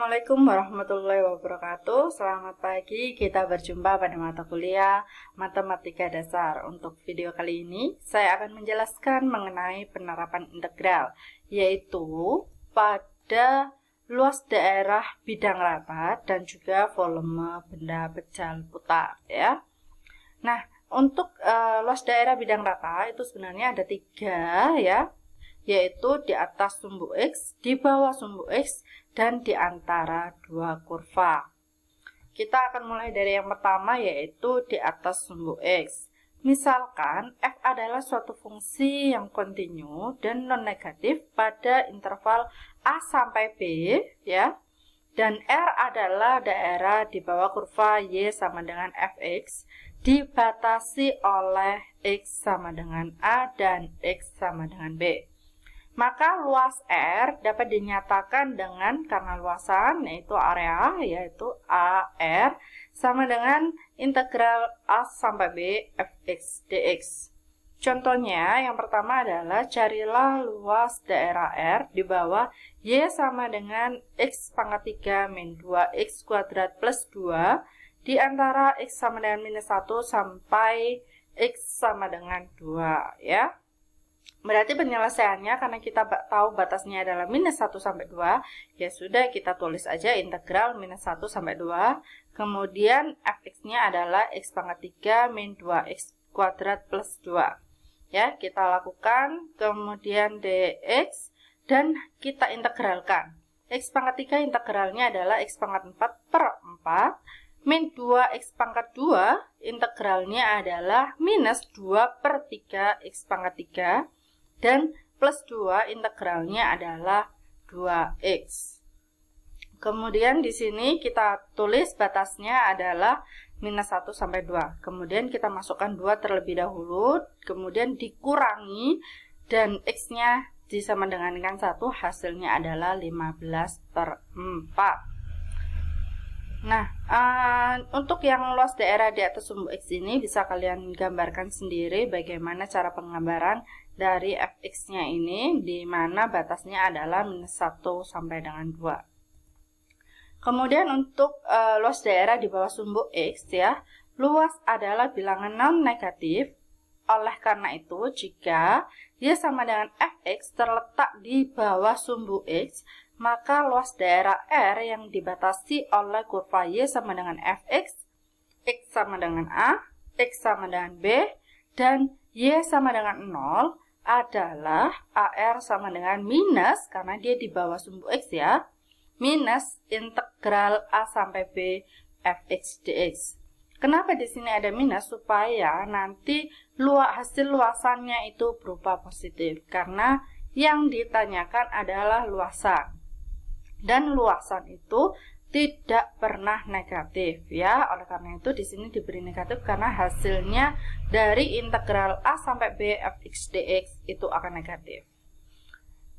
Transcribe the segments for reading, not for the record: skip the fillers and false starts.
Assalamualaikum warahmatullahi wabarakatuh. Selamat pagi, kita berjumpa pada mata kuliah Matematika Dasar. Untuk video kali ini, saya akan menjelaskan mengenai penerapan integral, yaitu pada luas daerah bidang rata dan juga volume benda pecal putar, ya. Nah, untuk luas daerah bidang rata itu sebenarnya ada 3, ya, yaitu di atas sumbu X, di bawah sumbu X, dan di antara 2 kurva. Kita akan mulai dari yang pertama, yaitu di atas sumbu X. Misalkan f adalah suatu fungsi yang kontinu dan non-negatif pada interval a sampai b, ya. Dan R adalah daerah di bawah kurva y sama dengan fx, dibatasi oleh x sama dengan a dan x sama dengan b. Maka luas R dapat dinyatakan dengan, karena luasan yaitu area, yaitu AR, sama dengan integral A sampai B fx dx. Contohnya, yang pertama adalah carilah luas daerah R di bawah Y sama dengan X pangkat 3 min 2X kuadrat plus 2 di antara X sama dengan minus 1 sampai X sama dengan 2, ya. Berarti penyelesaiannya, karena kita tahu batasnya adalah minus 1 sampai 2, ya sudah kita tulis aja integral minus 1 sampai 2. Kemudian fx-nya adalah x pangkat 3 min 2x kuadrat plus 2. Ya, kita lakukan, kemudian dx, dan kita integralkan. X pangkat 3 integralnya adalah x pangkat 4 per 4, min 2x pangkat 2 integralnya adalah minus 2 per 3 x pangkat 3, dan plus 2 integralnya adalah 2x. Kemudian di sini kita tulis batasnya adalah minus 1 sampai 2. Kemudian kita masukkan 2 terlebih dahulu, kemudian dikurangi, dan x-nya disama dengan 1, hasilnya adalah 15 per 4. Nah, untuk yang luas daerah di atas sumbu X ini bisa kalian gambarkan sendiri bagaimana cara penggambaran dari fx-nya ini, di mana batasnya adalah minus 1 sampai dengan 2. Kemudian untuk luas daerah di bawah sumbu X, ya, luas adalah bilangan non-negatif. Oleh karena itu, jika Y sama dengan fx terletak di bawah sumbu X, maka luas daerah R yang dibatasi oleh kurva Y sama dengan fx, X sama dengan A, X sama dengan B, dan Y sama dengan 0 adalah AR sama dengan minus, karena dia di bawah sumbu X, ya, minus integral A sampai B fx dx. Kenapa di sini ada minus? Supaya nanti hasil luasannya itu berupa positif, karena yang ditanyakan adalah luasan. Dan luasan itu tidak pernah negatif, ya. Oleh karena itu di sini diberi negatif karena hasilnya dari integral A sampai B fx dx itu akan negatif.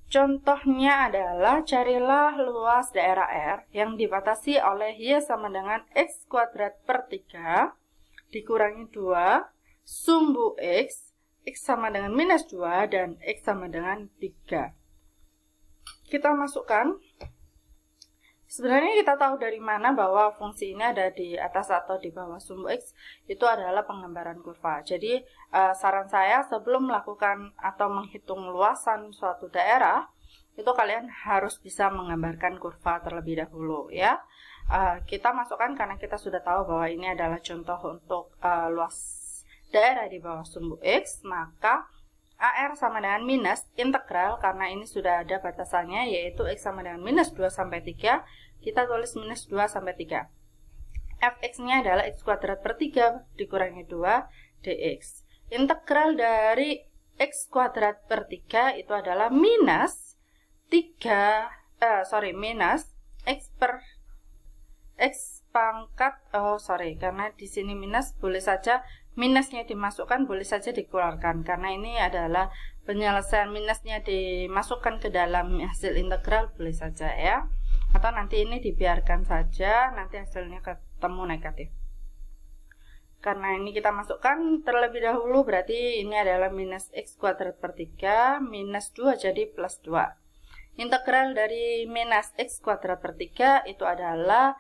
Contohnya adalah carilah luas daerah R yang dibatasi oleh Y sama dengan X kuadrat per 3 dikurangi 2, sumbu X, X sama dengan minus 2, dan X sama dengan 3. Kita masukkan. Sebenarnya kita tahu dari mana bahwa fungsi ini ada di atas atau di bawah sumbu X, itu adalah penggambaran kurva. Jadi saran saya sebelum melakukan atau menghitung luasan suatu daerah, itu kalian harus bisa menggambarkan kurva terlebih dahulu, ya. Kita masukkan karena kita sudah tahu bahwa ini adalah contoh untuk luas daerah di bawah sumbu X, maka AR sama dengan minus integral, karena ini sudah ada batasannya, yaitu X sama dengan minus 2 sampai 3, kita tulis minus 2 sampai 3. fx-nya adalah X kuadrat per 3 dikurangi 2 dx. Integral dari X kuadrat per 3 itu adalah minus minus X per X pangkat, karena di sini minus, boleh saja minusnya dimasukkan, boleh saja dikeluarkan, karena ini adalah penyelesaian minusnya dimasukkan ke dalam hasil integral, boleh saja, ya. Atau nanti ini dibiarkan saja, nanti hasilnya ketemu negatif. Karena ini kita masukkan terlebih dahulu, berarti ini adalah minus X kuadrat per 3, minus 2 jadi plus 2. Integral dari minus x kuadrat per 3 itu adalah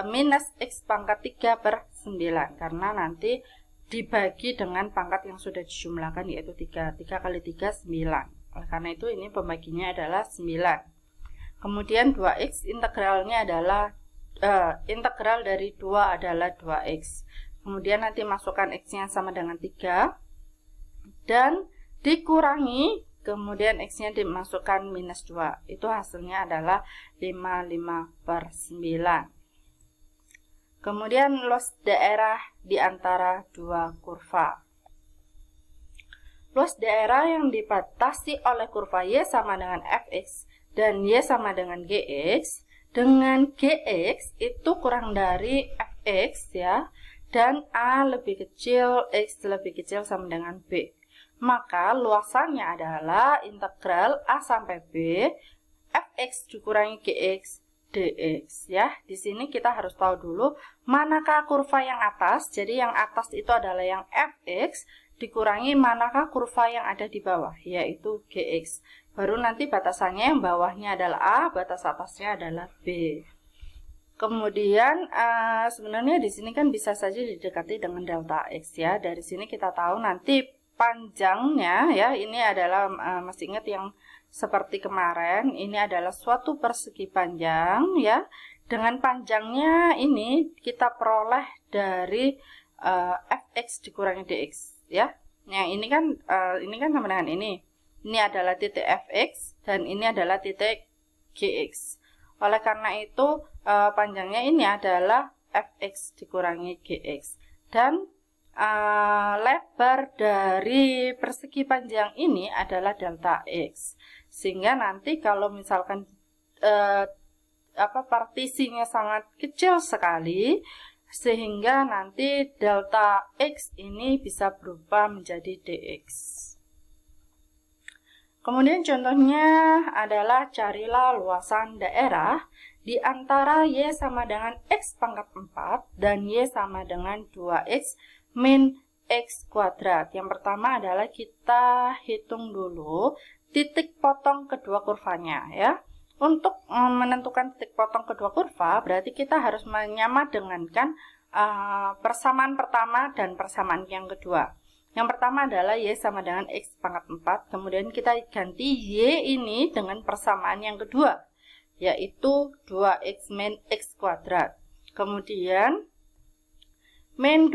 minus x pangkat 3 per 9. Karena nanti dibagi dengan pangkat yang sudah dijumlahkan, yaitu 3. 3 kali 3, 9. Oleh karena itu ini pembaginya adalah 9. Kemudian 2x integralnya adalah integral dari 2 adalah 2x. Kemudian nanti masukkan x-nya sama dengan 3. Dan dikurangi, kemudian x-nya dimasukkan minus 2. Itu hasilnya adalah 55 per 9. Kemudian luas daerah di antara dua kurva. Luas daerah yang dibatasi oleh kurva y sama dengan fx dan y sama dengan gx. Dengan gx itu kurang dari fx ya. Dan a lebih kecil, x lebih kecil sama dengan b. Maka luasannya adalah integral a sampai b fx dikurangi gx dx ya. Di sini kita harus tahu dulu manakah kurva yang atas. Jadi yang atas itu adalah yang fx dikurangi manakah kurva yang ada di bawah, yaitu gx. Baru nanti batasannya yang bawahnya adalah a, batas atasnya adalah b. Kemudian sebenarnya di sini kan bisa saja didekati dengan delta x ya. Dari sini kita tahu nanti panjangnya ya, ini adalah masih ingat yang seperti kemarin, ini adalah suatu persegi panjang ya. Dengan panjangnya ini kita peroleh dari fx dikurangi dx ya. Yang ini kan sama dengan ini. Ini adalah titik fx dan ini adalah titik gx. Oleh karena itu panjangnya ini adalah fx dikurangi gx. Dan lebar dari persegi panjang ini adalah delta x. Sehingga nanti kalau misalkan partisinya sangat kecil sekali, sehingga nanti delta x ini bisa berubah menjadi dx. Kemudian contohnya adalah carilah luasan daerah di antara y sama dengan x pangkat 4 dan y sama dengan 2x min x kuadrat. Yang pertama adalah kita hitung dulu titik potong kedua kurvanya ya. Untuk menentukan titik potong kedua kurva berarti kita harus menyamadengankan persamaan pertama dan persamaan yang kedua. Yang pertama adalah y sama dengan x pangkat 4, kemudian kita ganti y ini dengan persamaan yang kedua, yaitu 2x min x kuadrat. Kemudian min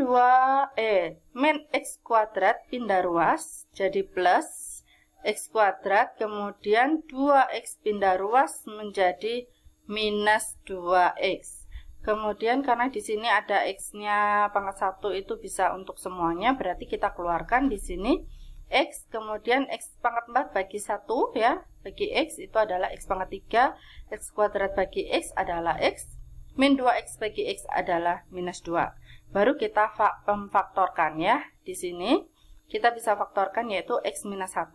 x kuadrat pindah ruas jadi plus x kuadrat, kemudian 2x pindah ruas menjadi minus 2x. Kemudian karena di sini ada x-nya pangkat 1 itu bisa untuk semuanya, berarti kita keluarkan di sini x, kemudian x pangkat 4 bagi 1 ya, bagi x itu adalah x pangkat 3, x kuadrat bagi x adalah x, min 2x bagi x adalah minus 2. Baru kita memfaktorkan ya, di sini kita bisa faktorkan yaitu x minus 1.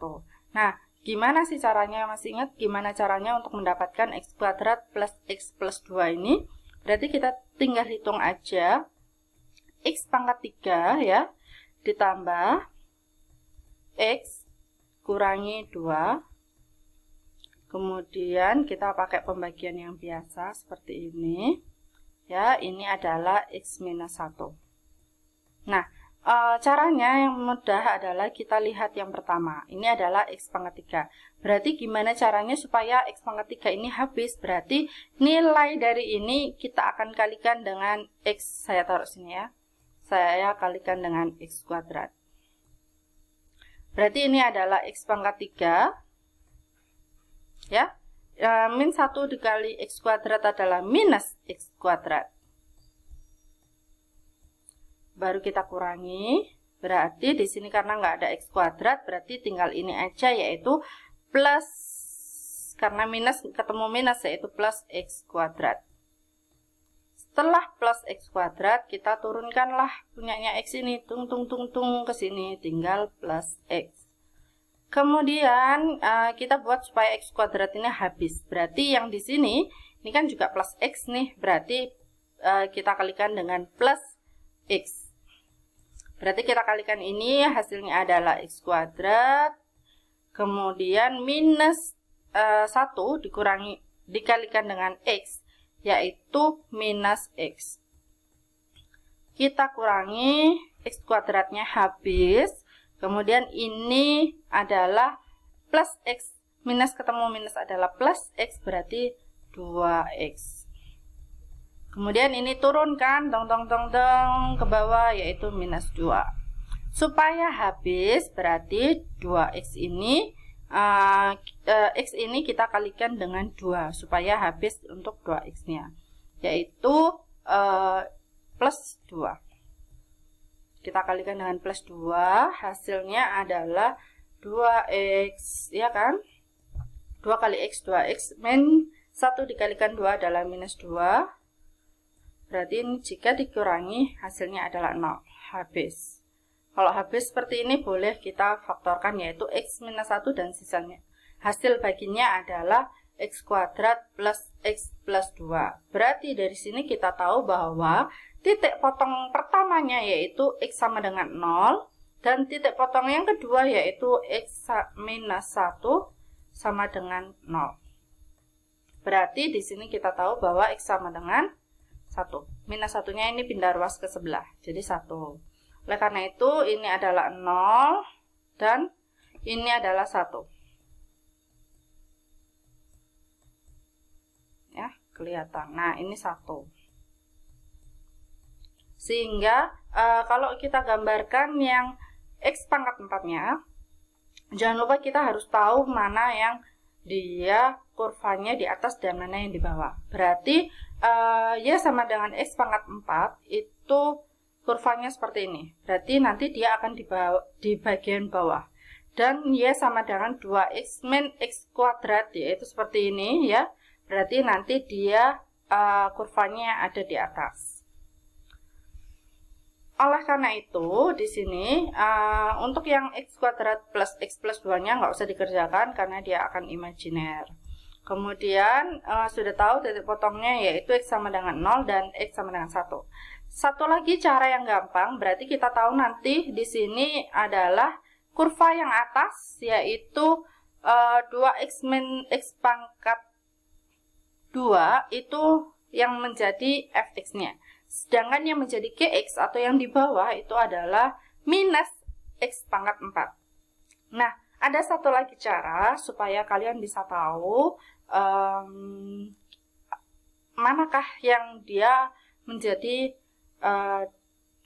Nah, gimana sih caranya? Masih ingat gimana caranya untuk mendapatkan x kuadrat plus x plus 2 ini? Berarti kita tinggal hitung aja x pangkat 3 ya, ditambah x kurangi 2. Kemudian kita pakai pembagian yang biasa seperti ini. Ya, ini adalah x minus 1. Nah, caranya yang mudah adalah kita lihat yang pertama. Ini adalah x pangkat 3. Berarti gimana caranya supaya x pangkat 3 ini habis? Berarti nilai dari ini kita akan kalikan dengan x. Saya taruh sini ya. Saya kalikan dengan x kuadrat. Berarti ini adalah x pangkat 3. Ya. Min 1 dikali x kuadrat adalah minus x kuadrat. Baru kita kurangi, berarti di sini karena nggak ada x kuadrat, berarti tinggal ini aja yaitu plus, karena minus ketemu minus yaitu plus x kuadrat. Setelah plus x kuadrat, kita turunkanlah punyanya x ini, tung ke sini, tinggal plus x. Kemudian kita buat supaya x kuadrat ini habis, berarti yang di sini, ini kan juga plus x nih, berarti kita kalikan dengan plus x. Berarti kita kalikan ini hasilnya adalah x kuadrat. Kemudian minus 1 dikalikan dengan X, yaitu minus X. Kita kurangi X kuadratnya habis, kemudian ini adalah plus X, minus ketemu minus adalah plus X, berarti 2X. Kemudian ini turunkan, tong ke bawah, yaitu minus 2. Supaya habis, berarti 2X ini, X ini kita kalikan dengan 2, supaya habis untuk 2X-nya, yaitu plus 2. Kita kalikan dengan plus 2, hasilnya adalah 2X, ya kan? 2 kali X, 2X, min 1 dikalikan 2 adalah minus 2. Berarti ini jika dikurangi hasilnya adalah 0, habis. Kalau habis seperti ini boleh kita faktorkan, yaitu X minus 1 dan sisanya. Hasil baginya adalah X kuadrat plus X plus 2. Berarti dari sini kita tahu bahwa titik potong pertamanya yaitu X sama dengan 0. Dan titik potong yang kedua yaitu X minus 1 sama dengan 0. Berarti di sini kita tahu bahwa X sama dengan 1. Minus 1-nya ini pindah ruas ke sebelah, jadi 1. Oleh karena itu, ini adalah 0 dan ini adalah 1. Ya, kelihatan. Nah, ini 1. Sehingga, kalau kita gambarkan yang X pangkat 4-nya, jangan lupa kita harus tahu mana yang dia kurvanya di atas dan mana yang di bawah. Berarti Y sama dengan X pangkat 4 itu kurvanya seperti ini. Berarti nanti dia akan di bagian bawah. Dan Y sama dengan 2X min X kuadrat, yaitu seperti ini ya. Berarti nanti dia kurvanya ada di atas. Oleh karena itu, di sini untuk yang X kuadrat plus X plus 2-nya nggak usah dikerjakan karena dia akan imajiner. Kemudian sudah tahu titik potongnya yaitu X sama dengan 0 dan X sama dengan 1. Satu lagi cara yang gampang, berarti kita tahu nanti di sini adalah kurva yang atas yaitu 2X min X pangkat 2 itu yang menjadi fx-nya. Sedangkan yang menjadi gx atau yang di bawah itu adalah minus x pangkat 4. Nah, ada satu lagi cara supaya kalian bisa tahu manakah yang dia menjadi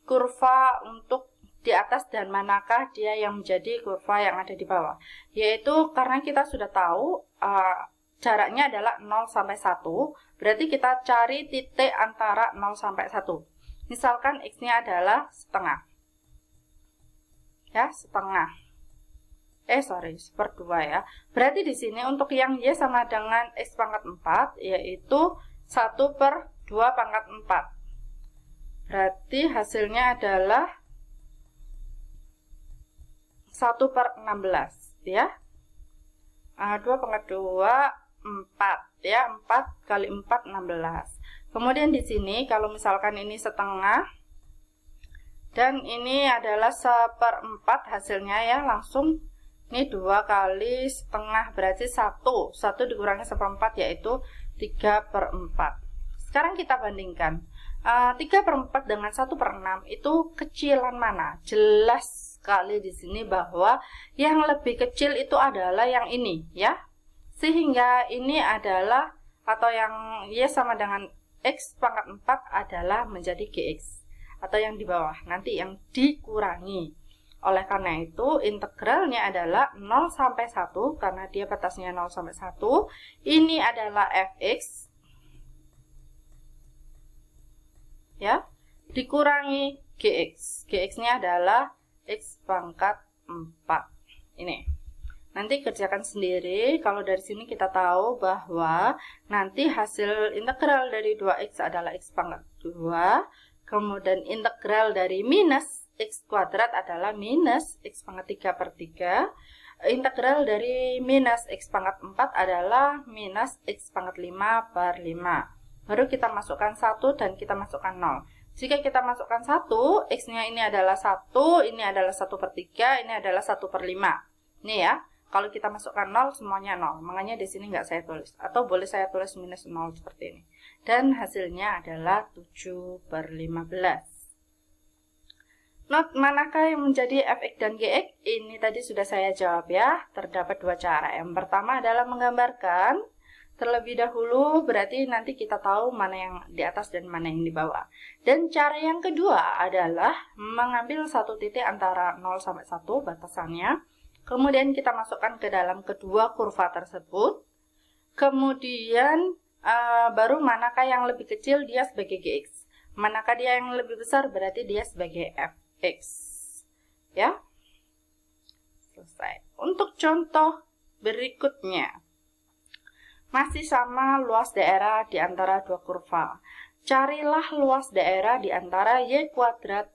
kurva untuk di atas dan manakah dia yang menjadi kurva yang ada di bawah. Yaitu karena kita sudah tahu jaraknya adalah 0 sampai 1, berarti kita cari titik antara 0 sampai 1. Misalkan x-nya adalah setengah. Ya, setengah. Seperdua ya. Berarti di sini untuk yang y sama dengan x pangkat 4 yaitu 1/2 pangkat 4. Berarti hasilnya adalah 1/16 ya. 2 pangkat 2 4 ya, 4 kali 4 16. Kemudian di sini kalau misalkan ini setengah dan ini adalah 1/4 hasilnya ya, langsung ini 2 kali setengah berarti 1 dikurangi 1/4 yaitu 3/4. Sekarang kita bandingkan 3/4 dengan 1/6 itu kecilan mana? Jelas sekali di sini bahwa yang lebih kecil itu adalah yang ini ya. Sehingga ini adalah atau yang y sama dengan x pangkat 4 adalah menjadi gx atau yang di bawah, nanti yang dikurangi. Oleh karena itu integralnya adalah 0 sampai 1 karena dia batasnya 0 sampai 1. Ini adalah fx ya, dikurangi gx. Gx-nya adalah x pangkat 4. Ini. Nanti kerjakan sendiri. Kalau dari sini kita tahu bahwa nanti hasil integral dari 2x adalah x pangkat 2. Kemudian integral dari minus x kuadrat adalah minus x pangkat 3/3. Integral dari minus x pangkat 4 adalah minus x pangkat 5/5. Baru kita masukkan 1 dan kita masukkan 0. Jika kita masukkan 1, x-nya ini adalah 1, ini adalah 1/3, ini adalah 1/5. Ini ya. Kalau kita masukkan 0, semuanya 0. Makanya di sini nggak saya tulis. Atau boleh saya tulis minus 0 seperti ini. Dan hasilnya adalah 7/15. Not manakah yang menjadi fx dan gx? Ini tadi sudah saya jawab ya. Terdapat dua cara. Yang pertama adalah menggambarkan terlebih dahulu, berarti nanti kita tahu mana yang di atas dan mana yang di bawah. Dan cara yang kedua adalah mengambil satu titik antara 0 sampai 1 batasannya. Kemudian kita masukkan ke dalam kedua kurva tersebut. Kemudian baru manakah yang lebih kecil dia sebagai gx. Manakah dia yang lebih besar berarti dia sebagai fx. Ya. Selesai. Untuk contoh berikutnya. Masih sama luas daerah di antara dua kurva. Carilah luas daerah di antara y kuadrat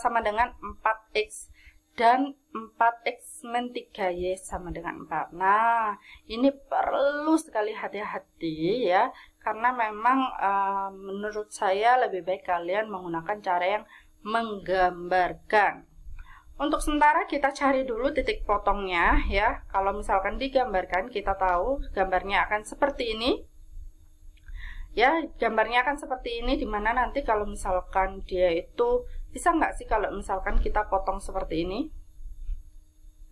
sama dengan 4x dan 4x min 3y sama dengan 4. Nah, ini perlu sekali hati-hati ya. Karena memang menurut saya lebih baik kalian menggunakan cara yang menggambarkan. Untuk sementara kita cari dulu titik potongnya ya. Kalau misalkan digambarkan kita tahu gambarnya akan seperti ini. Ya, gambarnya akan seperti ini dimana nanti kalau misalkan dia itu bisa nggak sih kalau misalkan kita potong seperti ini.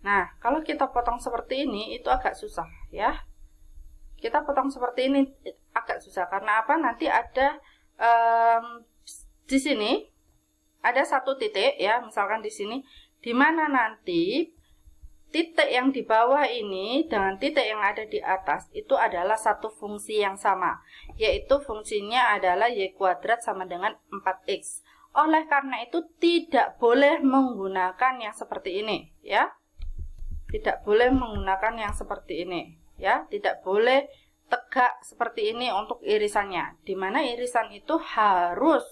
Nah, kalau kita potong seperti ini itu agak susah ya. Kita potong seperti ini agak susah karena apa? Nanti ada di sini ada satu titik ya, misalkan di sini, di mana nanti titik yang di bawah ini dengan titik yang ada di atas itu adalah satu fungsi yang sama, yaitu fungsinya adalah y kuadrat sama dengan 4x. Oleh karena itu tidak boleh menggunakan yang seperti ini ya. Tidak boleh menggunakan yang seperti ini ya, tidak boleh tegak seperti ini untuk irisannya. Dimana irisan itu harus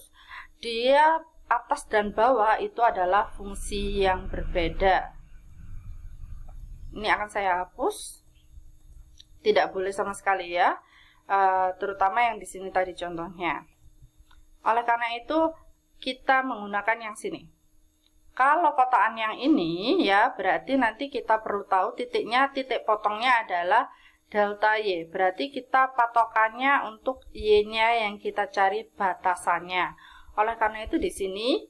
dia atas dan bawah itu adalah fungsi yang berbeda. Ini akan saya hapus. Tidak boleh sama sekali ya, terutama yang di sini tadi contohnya. Oleh karena itu kita menggunakan yang sini. Kalau kotaan yang ini ya, berarti nanti kita perlu tahu titiknya, titik potongnya adalah delta y. Berarti kita patokannya untuk y-nya yang kita cari batasannya. Oleh karena itu di sini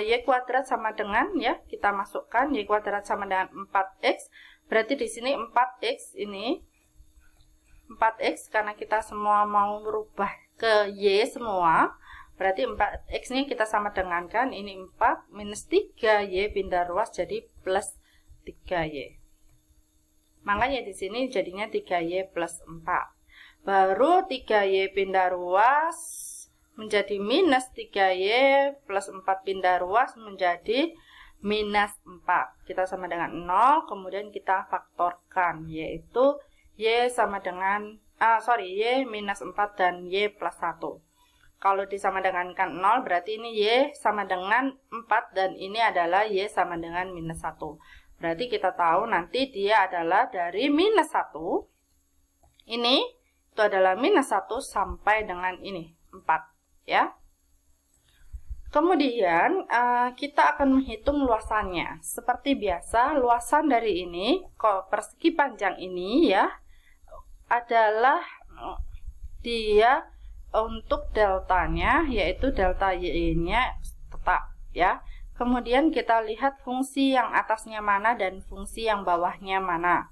y kuadrat sama dengan ya, kita masukkan y kuadrat sama dengan 4x. Berarti di sini 4x ini 4x karena kita semua mau merubah ke y semua. Berarti 4x ini kita sama dengankan ini 4 minus 3y pindah ruas jadi plus 3y. Makanya di sini jadinya 3y plus 4. Baru 3y pindah ruas menjadi minus 3y plus 4 pindah ruas menjadi minus 4. Kita sama dengan 0, kemudian kita faktorkan, yaitu y sama dengan, y minus 4 dan y plus 1. Kalau disama dengankan 0, berarti ini y sama dengan 4 dan ini adalah y sama dengan minus 1. Berarti kita tahu nanti dia adalah dari minus 1, ini itu adalah minus 1 sampai dengan ini, 4. Ya. Kemudian kita akan menghitung luasannya. Seperti biasa, luasan dari ini persegi panjang ini ya adalah dia untuk deltanya, yaitu delta y-nya tetap ya. Kemudian kita lihat fungsi yang atasnya mana dan fungsi yang bawahnya mana.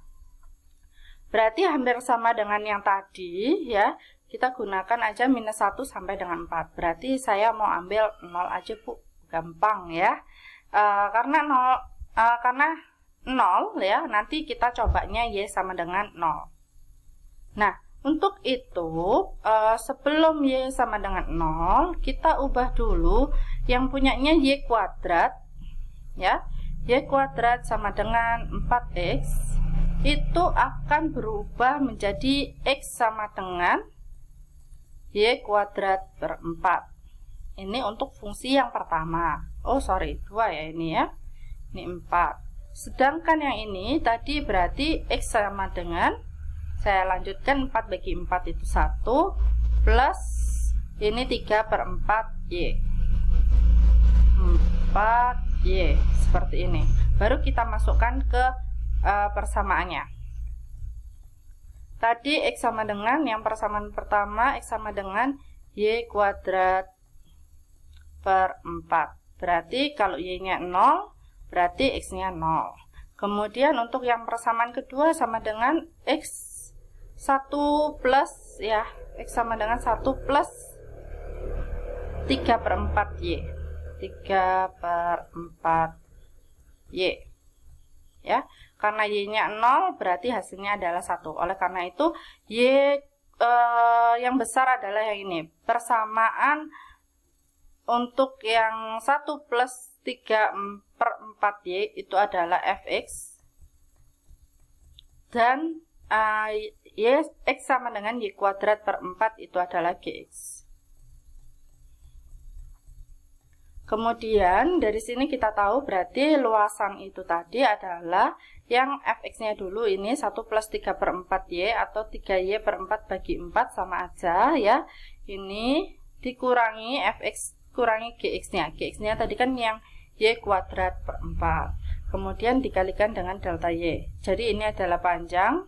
Berarti hampir sama dengan yang tadi ya. Kita gunakan aja minus 1 sampai dengan 4. Berarti saya mau ambil 0 aja Bu. Gampang ya. Karena 0 ya, nanti kita cobanya y sama dengan 0. Nah, untuk itu sebelum y sama dengan 0, kita ubah dulu yang punyanya y kuadrat ya. Y kuadrat sama dengan 4x itu akan berubah menjadi x sama dengan y kuadrat per 4. Ini untuk fungsi yang pertama. Oh sorry, 2 ya ini ya. Ini 4. Sedangkan yang ini tadi berarti x sama dengan, saya lanjutkan 4 bagi 4 itu 1 plus ini 3 per 4 y. 4y seperti ini. Baru kita masukkan ke persamaannya. Tadi X sama dengan, yang persamaan pertama X sama dengan Y kuadrat per 4. Berarti kalau Y-nya 0, berarti X-nya 0. Kemudian untuk yang persamaan kedua sama dengan X1 plus, ya, X sama dengan 1 plus 3 per 4 Y. 3 per 4 Y. Ya, karena Y-nya 0 berarti hasilnya adalah 1. Oleh karena itu Y yang besar adalah yang ini. Persamaan untuk yang 1 plus 3 per 4 Y itu adalah Fx. Dan X sama dengan Y kuadrat per 4 itu adalah Gx. Kemudian dari sini kita tahu berarti luasan itu tadi adalah yang Fx-nya dulu ini 1 plus 3 per 4Y atau 3Y per 4 bagi 4 sama aja ya. Ini dikurangi Fx kurangi Gx-nya. Gx-nya tadi kan yang Y kuadrat per 4. Kemudian dikalikan dengan delta Y. Jadi ini adalah panjang,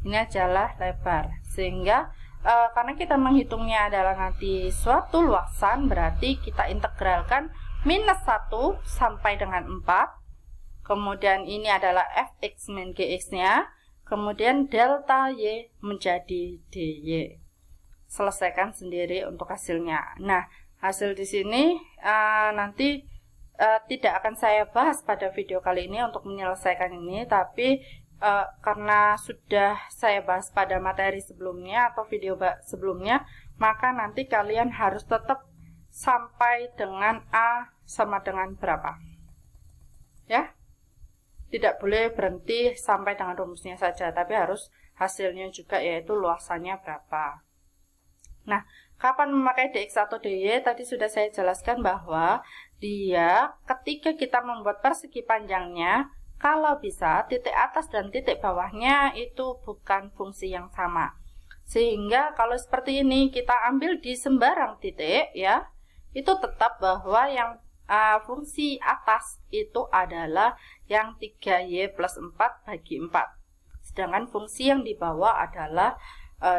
ini adalah lebar. Sehingga karena kita menghitungnya adalah nanti suatu luasan, berarti kita integralkan minus 1 sampai dengan 4. Kemudian ini adalah Fx min Gx nya. Kemudian delta Y menjadi dy. Selesaikan sendiri untuk hasilnya. Nah, hasil di sini nanti tidak akan saya bahas pada video kali ini untuk menyelesaikan ini, tapi karena sudah saya bahas pada materi sebelumnya atau video sebelumnya, maka nanti kalian harus tetap sampai dengan A sama dengan berapa. Ya, tidak boleh berhenti sampai dengan rumusnya saja, tapi harus hasilnya juga, yaitu luasannya berapa. Nah, kapan memakai dx atau dy? Tadi sudah saya jelaskan bahwa dia ketika kita membuat persegi panjangnya, kalau bisa titik atas dan titik bawahnya itu bukan fungsi yang sama. Sehingga kalau seperti ini kita ambil di sembarang titik ya, itu tetap bahwa yang fungsi atas itu adalah yang 3Y plus 4 bagi 4. Sedangkan fungsi yang di bawah adalah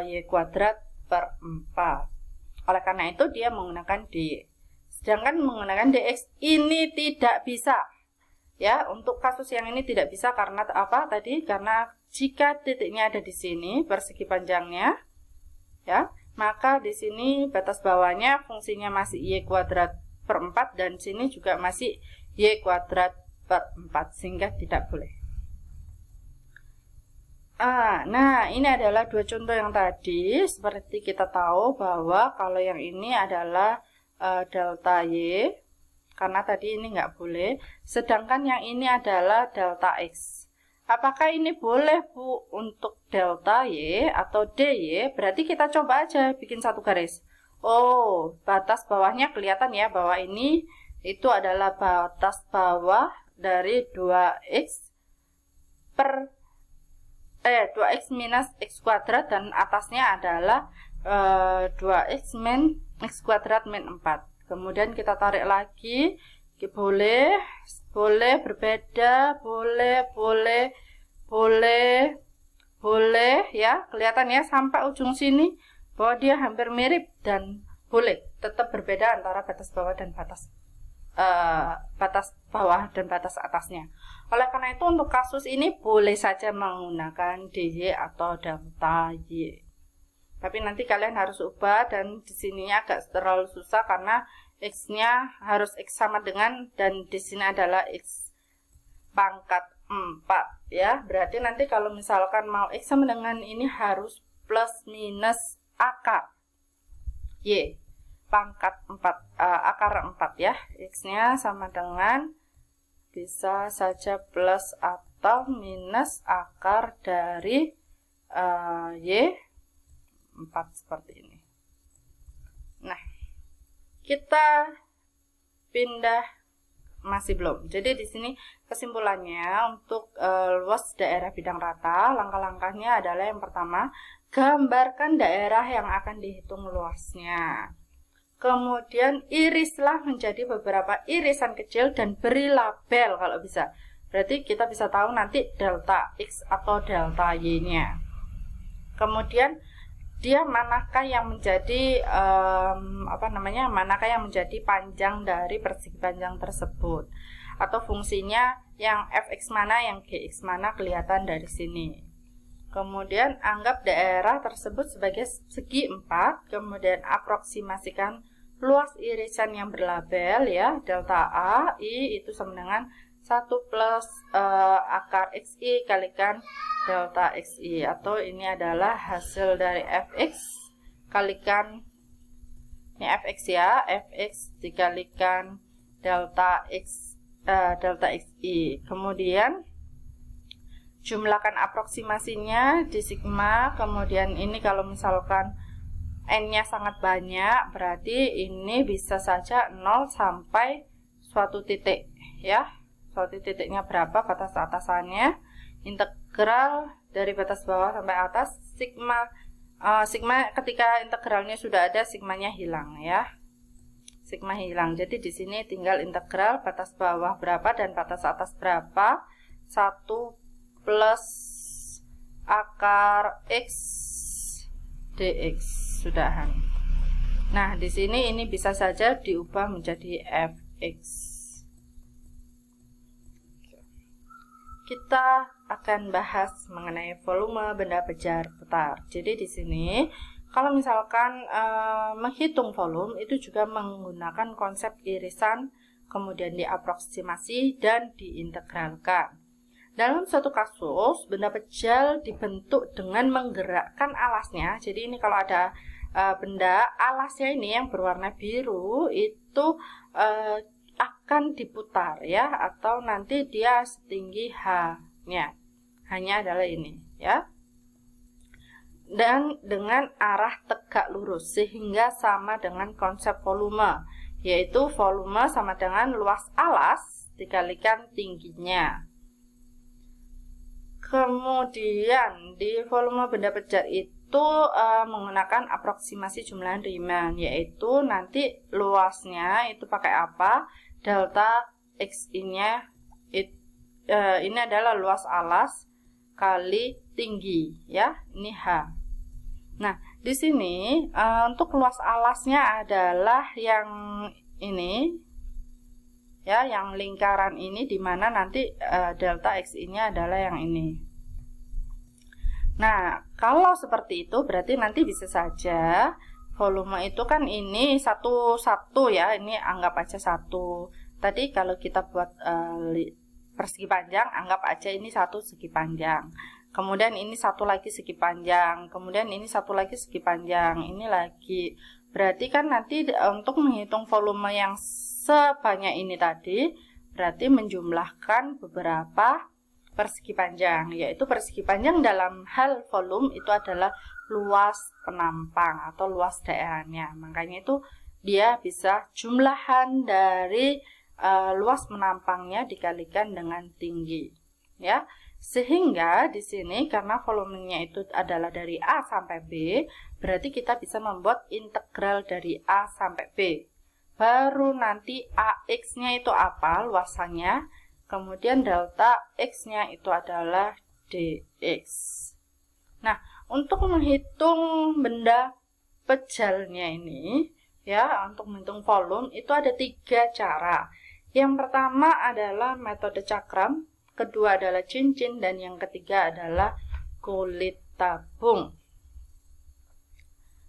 Y kuadrat per 4. Oleh karena itu dia menggunakan dy. Sedangkan menggunakan dx ini tidak bisa. Ya, untuk kasus yang ini tidak bisa karena apa tadi? Karena jika titiknya ada di sini persegi panjangnya, ya, maka di sini batas bawahnya fungsinya masih Y kuadrat per 4 dan sini juga masih Y kuadrat per 4 sehingga tidak boleh. Nah, ini adalah dua contoh yang tadi. Seperti kita tahu bahwa kalau yang ini adalah delta Y, karena tadi ini nggak boleh. Sedangkan yang ini adalah delta X. Apakah ini boleh Bu untuk delta Y atau dy? Berarti kita coba aja bikin satu garis. Oh, batas bawahnya kelihatan ya bahwa ini itu adalah batas bawah dari 2x per 2x minus x kuadrat dan atasnya adalah 2x min x kuadrat min 4. Kemudian kita tarik lagi, boleh berbeda, boleh ya, kelihatan ya sampai ujung sini bahwa dia hampir mirip dan boleh tetap berbeda antara batas bawah dan batas bawah dan batas atasnya. Oleh karena itu untuk kasus ini boleh saja menggunakan dy atau delta y. Tapi nanti kalian harus ubah dan di sininya agak terlalu susah karena x-nya harus x sama dengan dan di sini adalah x pangkat 4 ya. Berarti nanti kalau misalkan mau x sama dengan ini harus plus minus akar y pangkat 4 akar 4 ya. X-nya sama dengan bisa saja plus atau minus akar dari y 4 seperti ini. Nah, kita pindah masih belum. Jadi di sini kesimpulannya untuk luas daerah bidang rata, langkah-langkahnya adalah yang pertama, gambarkan daerah yang akan dihitung luasnya. Kemudian irislah menjadi beberapa irisan kecil dan beri label kalau bisa. Berarti kita bisa tahu nanti delta X atau delta Y-nya. Kemudian dia manakah yang menjadi manakah yang menjadi panjang dari persegi panjang tersebut, atau fungsinya yang fx mana, yang gx mana kelihatan dari sini. Kemudian anggap daerah tersebut sebagai segi 4, kemudian aproksimasikan luas irisan yang berlabel ya, delta A I itu sama dengan 1 plus akar XI kalikan delta XI, atau ini adalah hasil dari fx kalikan ini fx ya, fx dikalikan delta XI. Kemudian jumlahkan aproksimasinya di sigma. Kemudian ini kalau misalkan n-nya sangat banyak, berarti ini bisa saja 0 sampai suatu titik ya. Suatu titiknya berapa, batas atasannya, integral dari batas bawah sampai atas, sigma ketika integralnya sudah ada, sigmanya hilang ya. Sigma hilang. Jadi di sini tinggal integral batas bawah berapa dan batas atas berapa. 1 plus akar X dx, sudahan. Nah, di sini ini bisa saja diubah menjadi fx. Kita akan bahas mengenai volume benda pejar putar. Jadi di sini kalau misalkan menghitung volume itu juga menggunakan konsep irisan, kemudian diaproksimasi dan diintegralkan. Dalam suatu kasus benda pejar dibentuk dengan menggerakkan alasnya. Jadi ini kalau ada benda, alasnya ini yang berwarna biru itu akan diputar ya, atau nanti dia setinggi H-nya. H-nya adalah ini ya. Dan dengan arah tegak lurus sehingga sama dengan konsep volume, yaitu volume sama dengan luas alas dikalikan tingginya. Kemudian di volume benda pejar itu menggunakan aproksimasi jumlah Riemann, yaitu nanti luasnya itu pakai apa? Delta XI-nya ini adalah luas alas kali tinggi ya, ini H. Nah, di sini untuk luas alasnya adalah yang ini ya, yang lingkaran ini, dimana nanti delta XI-nya adalah yang ini. Nah, kalau seperti itu berarti nanti bisa saja volume itu kan ini satu ya, ini anggap aja satu. Tadi kalau kita buat persegi panjang, anggap aja ini satu segi panjang. Kemudian ini satu lagi segi panjang, kemudian ini satu lagi segi panjang, ini lagi. Berarti kan nanti untuk menghitung volume yang sebanyak ini tadi, berarti menjumlahkan beberapa persegi panjang, yaitu persegi panjang dalam hal volume itu adalah luas penampang atau luas daerahnya. Makanya itu dia bisa jumlahan dari luas penampangnya dikalikan dengan tinggi ya. Sehingga di sini karena volumenya itu adalah dari A sampai B, berarti kita bisa membuat integral dari A sampai B. Baru nanti AX-nya itu apa luasannya, kemudian delta X-nya itu adalah dx. Nah, untuk menghitung benda pejalnya ini ya, untuk menghitung volume itu ada 3 cara. Yang pertama adalah metode cakram, kedua adalah cincin, dan yang ketiga adalah kulit tabung.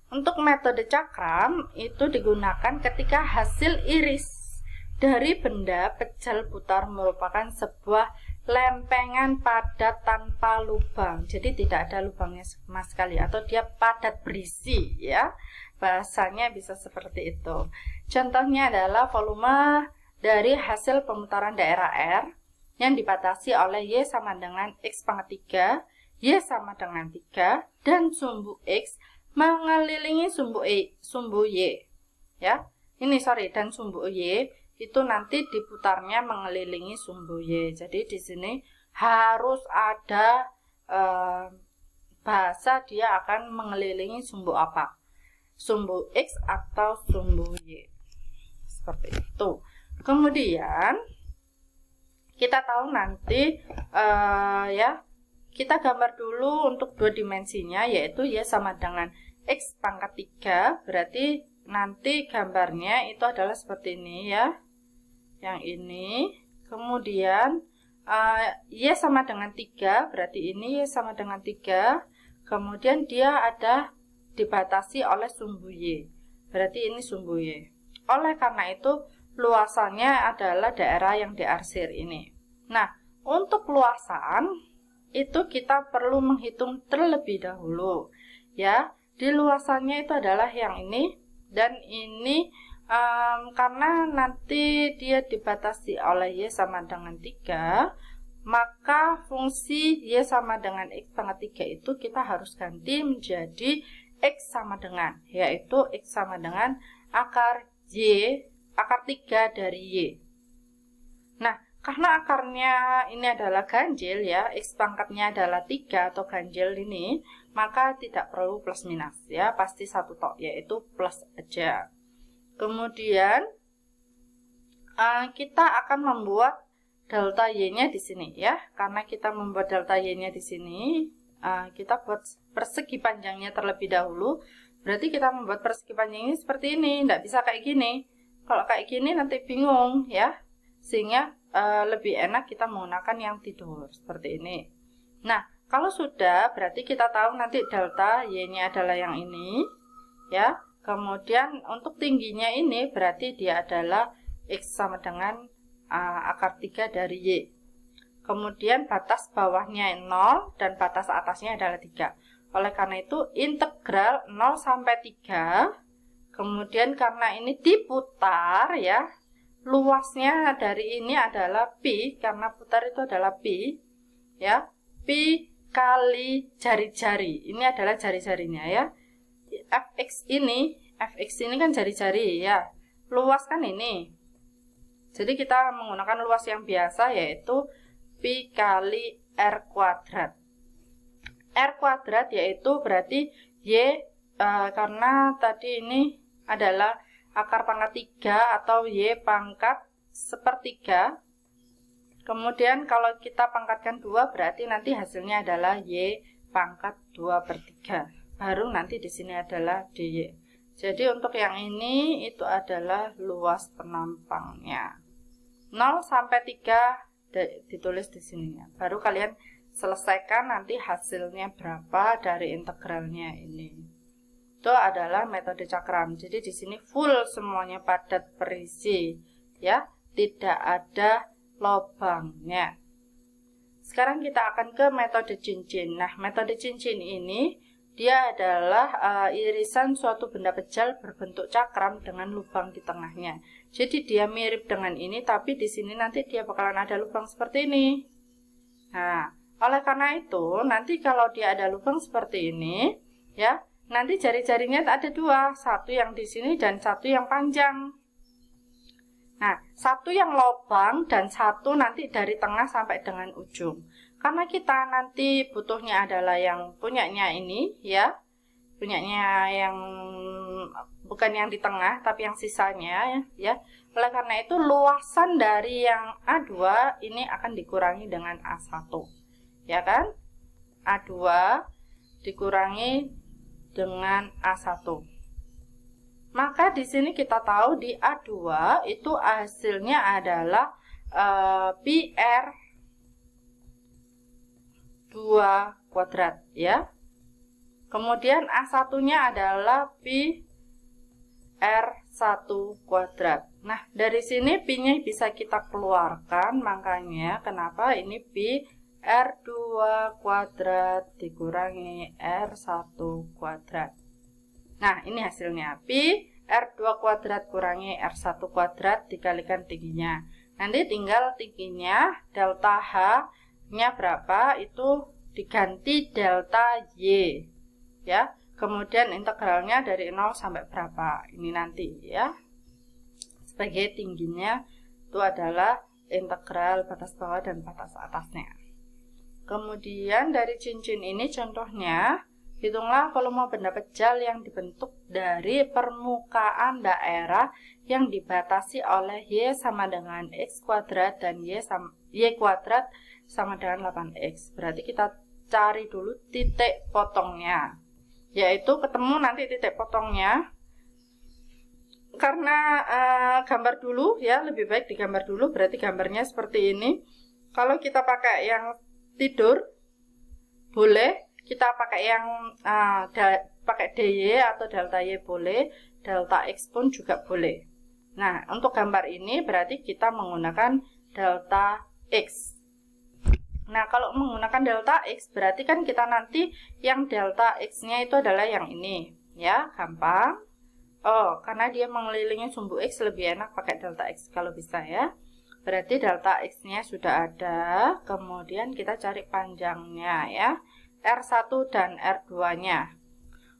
Untuk metode cakram itu digunakan ketika hasil iris dari benda pejal putar merupakan sebuah lempengan padat tanpa lubang. Jadi tidak ada lubangnya sama sekali, atau dia padat berisi ya. Bahasanya bisa seperti itu. Contohnya adalah volume dari hasil pemutaran daerah R yang dibatasi oleh Y sama dengan X pangkat 3, Y sama dengan 3, dan sumbu X mengelilingi sumbu Y ya. Dan sumbu Y itu nanti diputarnya mengelilingi sumbu Y. Jadi di sini harus ada bahasa dia akan mengelilingi sumbu apa? Sumbu X atau sumbu Y. Seperti itu. Kemudian kita tahu nanti ya, kita gambar dulu untuk dua dimensinya, yaitu Y sama dengan X pangkat 3. Berarti nanti gambarnya itu adalah seperti ini ya, yang ini. Kemudian Y sama dengan 3, berarti ini Y sama dengan 3. Kemudian dia ada dibatasi oleh sumbu Y, berarti ini sumbu Y. Oleh karena itu luasannya adalah daerah yang diarsir ini. Nah, untuk luasan itu kita perlu menghitung terlebih dahulu ya. Di luasannya itu adalah yang ini dan ini, karena nanti dia dibatasi oleh Y sama dengan 3, maka fungsi Y sama dengan X pangkat 3 itu kita harus ganti menjadi X sama dengan, yaitu X sama dengan akar Y, akar 3 dari Y. Nah, karena akarnya ini adalah ganjil ya, X pangkatnya adalah 3 atau ganjil ini, maka tidak perlu plus minus ya, pasti satu tok, yaitu plus aja. Kemudian kita akan membuat delta Y-nya di sini ya. Karena kita membuat delta Y-nya di sini, kita buat persegi panjangnya terlebih dahulu. Berarti kita membuat persegi panjangnya seperti ini, tidak bisa kayak gini. Kalau kayak gini nanti bingung ya, sehingga lebih enak kita menggunakan yang tidur seperti ini. Nah, kalau sudah berarti kita tahu nanti delta Y-nya adalah yang ini ya. Kemudian untuk tingginya ini berarti dia adalah X sama dengan akar 3 dari Y. Kemudian batas bawahnya 0 dan batas atasnya adalah 3. Oleh karena itu integral 0 sampai 3. Kemudian karena ini diputar ya, luasnya dari ini adalah pi, karena putar itu adalah pi ya, pi kali jari-jari. Ini adalah jari-jarinya ya. Fx ini kan jari-jari ya, luas kan ini. Jadi kita menggunakan luas yang biasa, yaitu pi kali r kuadrat. R kuadrat yaitu berarti Y, karena tadi ini adalah akar pangkat 3 atau Y pangkat sepertiga. Kemudian kalau kita pangkatkan 2 berarti nanti hasilnya adalah Y pangkat 2/3. Baru nanti di sini adalah DY. Jadi untuk yang ini itu adalah luas penampangnya. 0 sampai 3 ditulis di sininya. Baru kalian selesaikan nanti hasilnya berapa dari integralnya ini. Itu adalah metode cakram. Jadi di sini full semuanya padat berisi ya, tidak ada lubangnya. Sekarang kita akan ke metode cincin. Nah, metode cincin ini dia adalah irisan suatu benda pejal berbentuk cakram dengan lubang di tengahnya. Jadi dia mirip dengan ini, tapi di sini nanti dia bakalan ada lubang seperti ini. Nah, oleh karena itu, nanti kalau dia ada lubang seperti ini, ya, nanti jari-jarinya ada 2, satu yang di sini dan satu yang panjang. Nah, satu yang lubang dan satu nanti dari tengah sampai dengan ujung. Karena kita nanti butuhnya adalah yang punyanya ini, ya, punyanya yang bukan yang di tengah, tapi yang sisanya, ya. Oleh karena itu, luasan dari yang A2 ini akan dikurangi dengan A1. Ya kan? A2 dikurangi dengan A1. Maka di sini kita tahu di A2 itu hasilnya adalah pi R 2 kuadrat ya. Kemudian A1-nya adalah pi R1 kuadrat. Nah, dari sini pi-nya bisa kita keluarkan, makanya kenapa ini pi R2 kuadrat dikurangi R1 kuadrat. Nah, ini hasilnya. Pi R2 kuadrat kurangi R1 kuadrat dikalikan tingginya. Nanti tinggal tingginya, delta H-nya berapa, itu diganti delta Y. Ya, kemudian integralnya dari 0 sampai berapa. Ini nanti ya. Sebagai tingginya itu adalah integral batas bawah dan batas atasnya. Kemudian dari cincin ini contohnya Hitunglah volume benda pejal yang dibentuk dari permukaan daerah yang dibatasi oleh Y sama dengan X kuadrat dan Y kuadrat sama dengan 8X. Berarti kita cari dulu titik potongnya. Yaitu ketemu nanti titik potongnya. Karena gambar dulu ya, lebih baik digambar dulu. Berarti gambarnya seperti ini. Kalau kita pakai yang tidur, boleh. Kita pakai yang pakai DY atau delta Y boleh, delta X pun juga boleh. Nah, untuk gambar ini berarti kita menggunakan delta X. Nah, kalau menggunakan delta X berarti kan kita nanti yang delta X-nya itu adalah yang ini. Ya, gampang. Oh, karena dia mengelilingi sumbu X lebih enak pakai delta X kalau bisa ya. Berarti delta X-nya sudah ada, kemudian kita cari panjangnya ya. R1 dan R2-nya.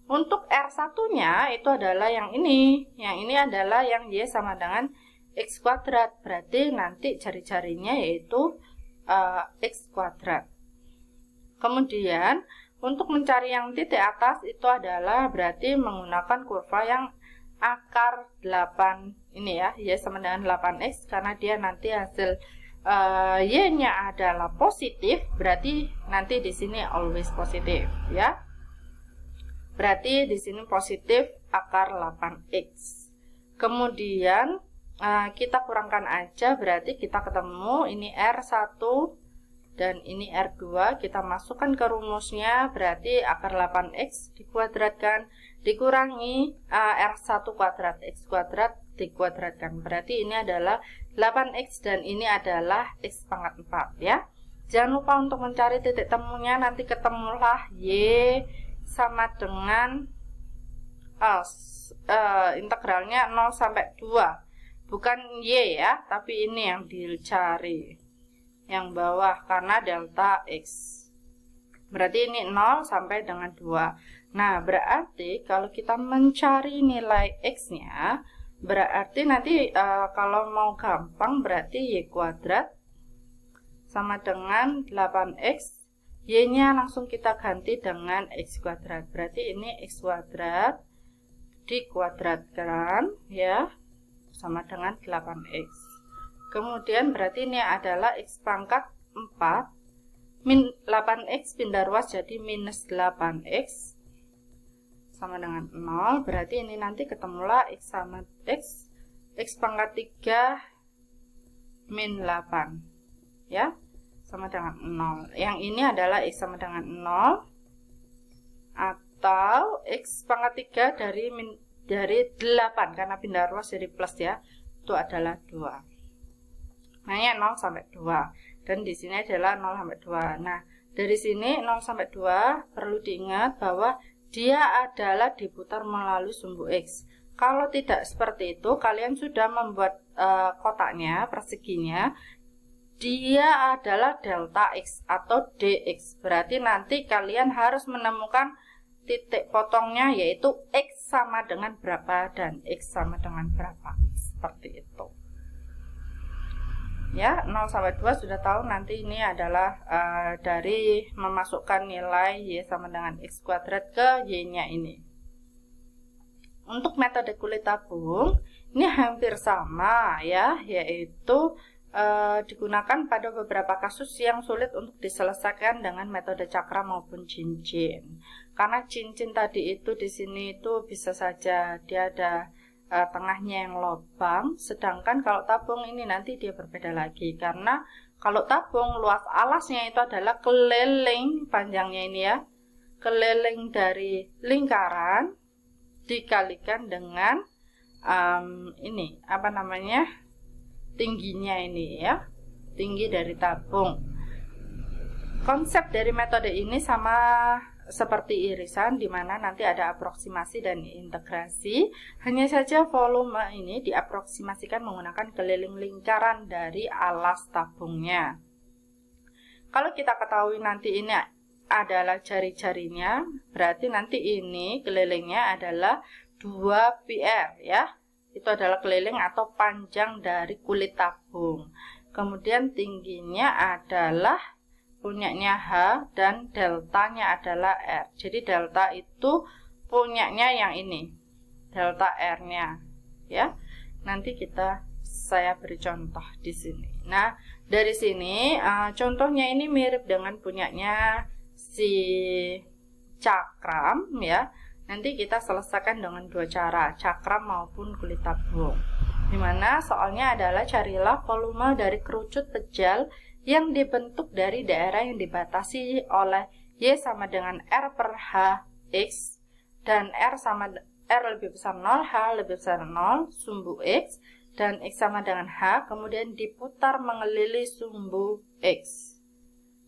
Untuk R1-nya itu adalah yang ini. Yang ini adalah yang Y sama dengan X kuadrat. Berarti nanti jari-jarinya yaitu X kuadrat. Kemudian untuk mencari yang titik atas itu adalah berarti menggunakan kurva yang akar 8 ini ya. Y sama dengan 8X karena dia nanti hasil Y-nya adalah positif, berarti nanti di sini always positif ya. Berarti di sini positif akar 8X. Kemudian kita kurangkan aja, berarti kita ketemu ini R1 dan ini R2, kita masukkan ke rumusnya, berarti akar 8X dikuadratkan dikurangi R1 kuadrat X kuadrat dikuadratkan. Berarti ini adalah 8X dan ini adalah X pangkat 4 ya. Jangan lupa untuk mencari titik temunya, nanti ketemulah Y sama dengan integralnya 0 sampai 2. Bukan Y ya, tapi ini yang dicari. Yang bawah karena delta X. Berarti ini 0 sampai dengan 2. Nah, berarti kalau kita mencari nilai X-nya, berarti nanti kalau mau gampang berarti Y kuadrat sama dengan 8X, Y-nya langsung kita ganti dengan X kuadrat. Berarti ini X kuadrat dikuadratkan ya sama dengan 8X. Kemudian berarti ini adalah X pangkat 4 min 8X pindah ruas jadi minus 8X sama dengan 0. Berarti ini nanti ketemulah X sama X pangkat 3 min 8 ya sama dengan 0. Yang ini adalah X sama dengan 0 atau X pangkat 3 dari 8 karena pindah ruas jadi plus ya, itu adalah 2. Nah, 0 sampai 2 dan di sini adalah 0 sampai 2. Nah, dari sini 0 sampai 2 perlu diingat bahwa dia adalah diputar melalui sumbu X. Kalau tidak seperti itu, kalian sudah membuat kotaknya, perseginya, dia adalah delta X atau DX. Berarti nanti kalian harus menemukan titik potongnya yaitu X sama dengan berapa dan X sama dengan berapa. Seperti itu. Ya, 0 sampai 2 sudah tahu nanti ini adalah dari memasukkan nilai Y sama dengan X kuadrat ke Y-nya ini. Untuk metode kulit tabung, ini hampir sama ya, yaitu digunakan pada beberapa kasus yang sulit untuk diselesaikan dengan metode cakra maupun cincin. Karena cincin tadi itu di sini itu bisa saja dia ada tengahnya yang lubang, sedangkan kalau tabung ini nanti dia berbeda lagi karena kalau tabung luas alasnya itu adalah keliling panjangnya ini ya, keliling dari lingkaran dikalikan dengan ini apa namanya, tingginya ini ya, tinggi dari tabung. Konsep dari metode ini sama seperti irisan, di mana nanti ada aproksimasi dan integrasi. Hanya saja volume ini diaproksimasikan menggunakan keliling lingkaran dari alas tabungnya. Kalau kita ketahui nanti ini adalah jari-jarinya, berarti nanti ini kelilingnya adalah 2 PR ya. Itu adalah keliling atau panjang dari kulit tabung. Kemudian tingginya adalah punyanya H dan deltanya adalah R. Jadi delta itu punyanya yang ini, delta R-nya ya. Nanti saya beri contoh di sini. Nah, dari sini contohnya ini mirip dengan punyanya si cakram ya. Nanti kita selesaikan dengan dua cara, cakram maupun kulit tabung. Dimana soalnya adalah carilah volume dari kerucut pejal yang dibentuk dari daerah yang dibatasi oleh Y sama dengan R per H X dan R lebih besar 0, H lebih besar 0, sumbu X, dan X sama dengan H, kemudian diputar mengelilingi sumbu X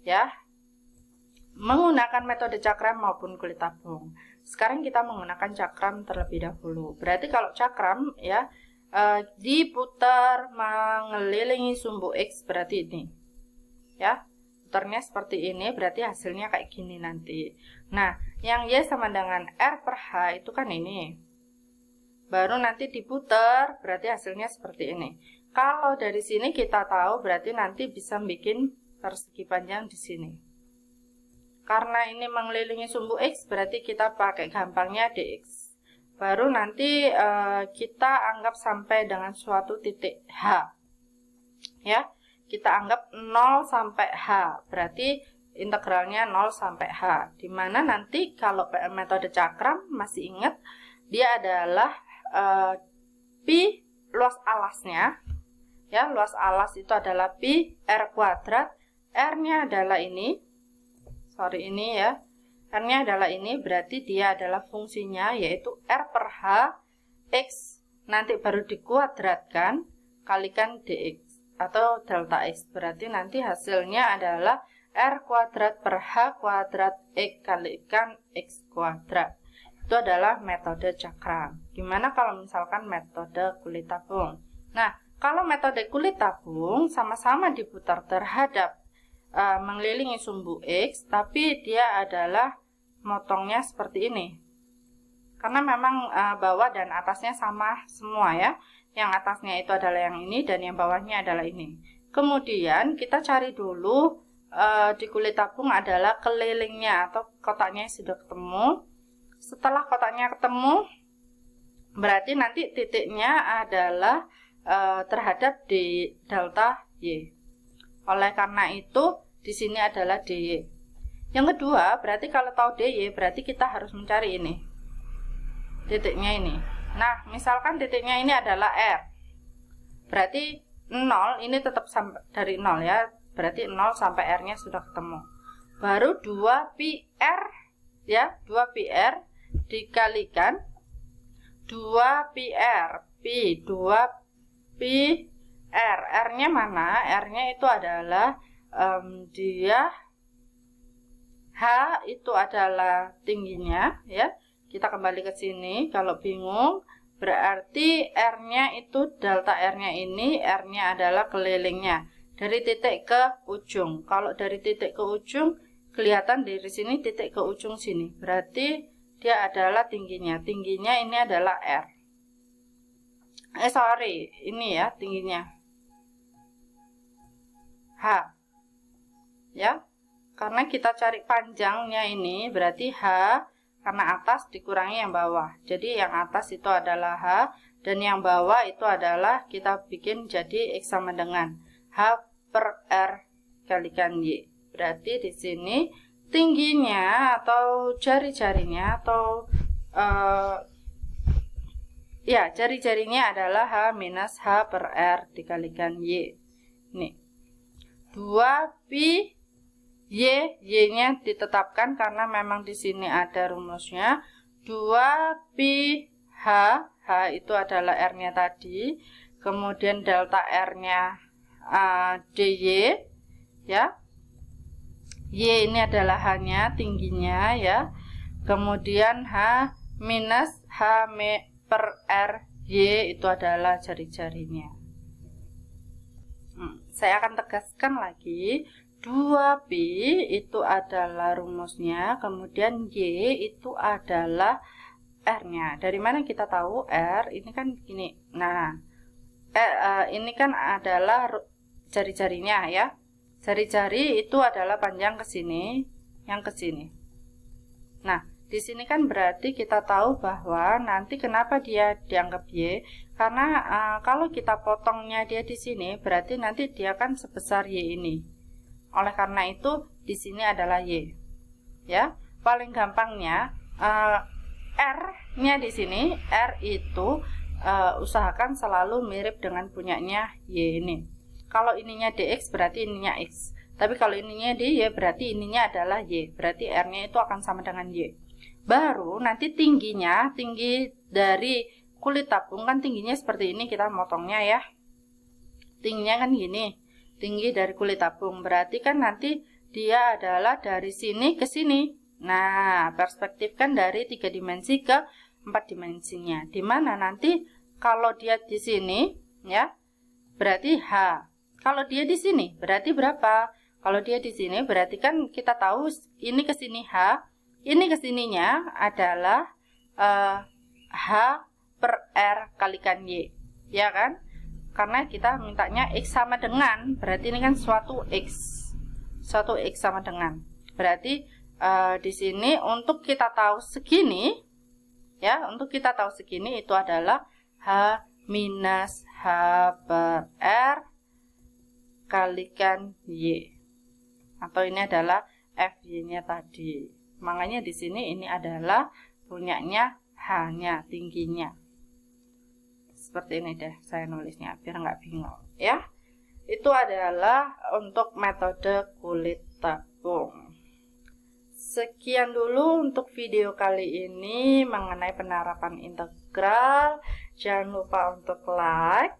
ya, menggunakan metode cakram maupun kulit tabung. Sekarang kita menggunakan cakram terlebih dahulu. Berarti kalau cakram ya diputar mengelilingi sumbu X, berarti ini ya, putarnya seperti ini, berarti hasilnya kayak gini nanti. Nah, yang Y sama dengan R per H itu kan ini, baru nanti diputar, berarti hasilnya seperti ini. Kalau dari sini kita tahu, berarti nanti bisa bikin persegi panjang di sini. Karena ini mengelilingi sumbu X, berarti kita pakai gampangnya dx. Baru nanti kita anggap sampai dengan suatu titik H ya. Kita anggap 0 sampai H, berarti integralnya 0 sampai H. Dimana nanti kalau metode cakram, masih ingat, dia adalah pi luas alasnya. Ya, luas alas itu adalah pi R kuadrat. R-nya adalah ini. Sorry, ini ya. R-nya adalah ini, berarti dia adalah fungsinya, yaitu R per H X. Nanti baru dikuadratkan, kalikan dx. Atau delta X, berarti nanti hasilnya adalah R kuadrat per H kuadrat X kalikan X kuadrat. Itu adalah metode cakram. Gimana kalau misalkan metode kulit tabung? Nah, kalau metode kulit tabung sama-sama diputar terhadap mengelilingi sumbu X, tapi dia adalah motongnya seperti ini. Karena memang bawah dan atasnya sama semua ya. Yang atasnya itu adalah yang ini dan yang bawahnya adalah ini. Kemudian kita cari dulu di kulit tabung adalah kelilingnya atau kotaknya sudah ketemu. Setelah kotaknya ketemu, berarti nanti titiknya adalah terhadap di delta Y. Oleh karena itu di sini adalah DY. Yang kedua, berarti kalau tahu DY, berarti kita harus mencari ini. Titiknya ini. Nah, misalkan titiknya ini adalah R. Berarti 0, ini tetap dari 0 ya. Berarti 0 sampai R-nya sudah ketemu. Baru 2πr ya, 2πr dikalikan 2πr, pi 2πr. R-nya mana? R-nya itu adalah dia H itu adalah tingginya ya. Kita kembali ke sini, kalau bingung, berarti R-nya itu delta R-nya ini, R-nya adalah kelilingnya. Dari titik ke ujung. Kalau dari titik ke ujung, kelihatan dari sini titik ke ujung sini. Berarti dia adalah tingginya. Tingginya ini adalah R. Ini ya tingginya. H. Ya, karena kita cari panjangnya ini, berarti H. Karena atas dikurangi yang bawah. Jadi yang atas itu adalah H. Dan yang bawah itu adalah kita bikin jadi X sama dengan H per R kalikan Y. Berarti di sini tingginya atau jari-jarinya atau jari-jarinya adalah H minus H per R dikalikan Y. Ini 2π Y-nya ditetapkan karena memang di sini ada rumusnya. 2πH, H itu adalah R-nya tadi. Kemudian delta R-nya DY ya. Y ini adalah H-nya, tingginya ya. Kemudian H minus H per R Y itu adalah jari-jarinya. Saya akan tegaskan lagi. 2π itu adalah rumusnya, kemudian Y itu adalah R-nya. Dari mana kita tahu R? Ini kan gini. Nah, ini kan adalah jari-jarinya ya. Jari-jari itu adalah panjang ke sini, yang ke sini. Nah, di sini kan berarti kita tahu bahwa nanti kenapa dia dianggap Y, karena kalau kita potongnya dia di sini, berarti nanti dia kan sebesar Y ini. Oleh karena itu, di sini adalah Y. Ya, paling gampangnya R-nya di sini, R itu usahakan selalu mirip dengan punyanya Y ini. Kalau ininya DX berarti ininya X. Tapi kalau ininya D, ya berarti ininya adalah Y. Berarti R-nya itu akan sama dengan Y. Baru nanti tingginya, tinggi dari kulit tabung kan tingginya seperti ini, kita motongnya ya. Tingginya kan gini, tinggi dari kulit tabung. Berarti kan nanti dia adalah dari sini ke sini. Nah, perspektifkan dari 3 dimensi ke 4 dimensinya. Dimana nanti kalau dia di sini, ya, berarti H. Kalau dia di sini, berarti berapa? Kalau dia di sini, berarti kan kita tahu ini ke sini H. Ini kesininya adalah H per R kalikan Y, ya kan? Karena kita mintanya X sama dengan, berarti ini kan suatu X sama dengan. Berarti di sini untuk kita tahu segini, ya, untuk kita tahu segini itu adalah H minus H per R kalikan Y. Atau ini adalah FY-nya tadi. Makanya di sini ini adalah punyanya H-nya, tingginya. Seperti ini deh saya nulisnya biar nggak bingung ya. Itu adalah untuk metode kulit tabung. Sekian dulu untuk video kali ini mengenai penerapan integral. Jangan lupa untuk like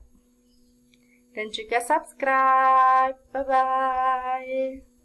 dan juga subscribe. Bye bye.